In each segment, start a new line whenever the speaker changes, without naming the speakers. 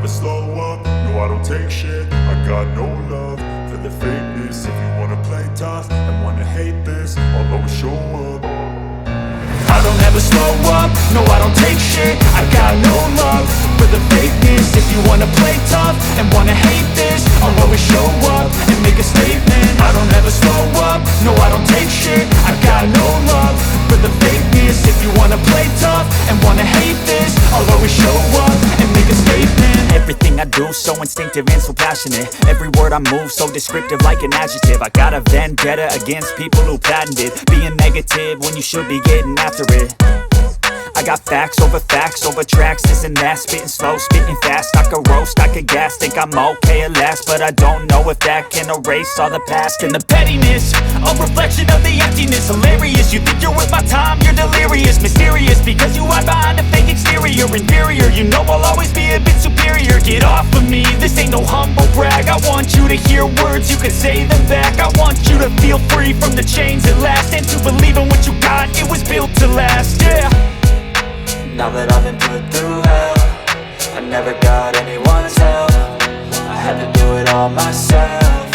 slow up, no I don't take shit. I got no love for the fakeness. If you wanna play tough and wanna hate this, I'll always show up. I don't ever slow up, no I don't take shit. I got no love for the fakeness. If you wanna play tough and wanna hate this, I'll always show up and make a statement. I don't ever slow up, no I don't take shit. I got no love for the fakeness. If you wanna play tough and wanna hate this, I'll always show up and make a statement.
Everything I do so instinctive and so passionate. Every word I move so descriptive like an adjective. I got a vendetta against people who patented being negative when you should be getting after it. I got facts over tracks, this and that. Spitting slow, spitting fast, I could roast, I could gas. Think I'm okay at last, but I don't know if that can erase all the past. And the pettiness, a reflection of the emptiness. Hilarious, you think you're worth my time, you're delirious. Mysterious, because you hide behind a fake exterior. Inferior, you know I'll always be a bit superior. Get off of me, this ain't no humble brag. I want you to hear words, you can say them back. I want you to feel free from the chains at last, and to believe in what you got, it was built to last, yeah.
Now that I've been put through hell, I never got anyone's help. I had to do it all myself.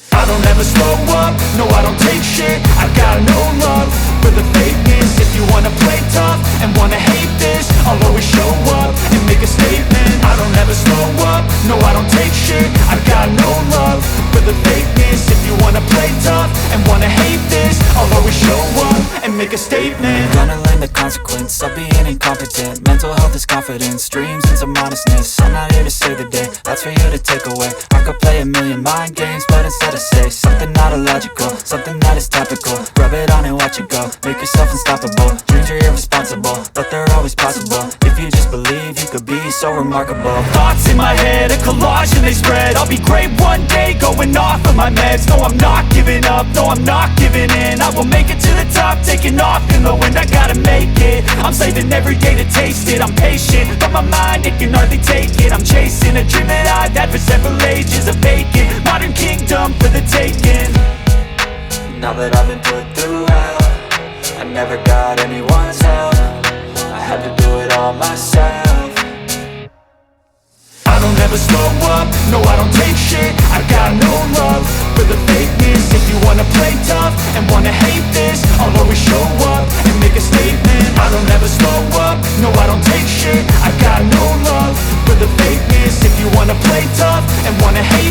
I don't ever slow up, no I don't take shit. I got no love for the fakeness. If you wanna play tough and wanna hate this, I'll always show up and make a statement. I don't ever slow up, no I don't take shit. I got no love for the fakeness. If you wanna play tough and wanna hate this, I'll always show up and make a statement.
Gonna learn the consequence of being incompetent. Mental health is confidence, dreams and some honestness. I'm not here to save the day, that's for you to take away. I could play a million mind games, but instead I say something not illogical, something that is topical. Rub it on and watch it go, make yourself unstoppable. Dreams are irresponsible, but they're always possible. If you just believe, you could be so remarkable.
Thoughts in my head, a collage and they spread. I'll be great one day, going off of my meds. No, I'm not giving up, no, I'm not giving in. I will make it to the top, taking off in the wind. I gotta make it, I'm saving every day to taste it. I'm patient, but my mind, it can hardly take it. I'm chasing a dream that I've had for several ages. A vacant, modern kingdom for the taking.
Now that I've been put through hell, I never got anyone's help. I had to do it all myself.
I don't ever slow up, no I don't take shit. I got no love for the fakeness. If you wanna play tough and wanna hate this, I'll always show up and make a statement. I don't ever slow up, no I don't take shit. I got no love for the fakeness. If you wanna play tough and wanna hate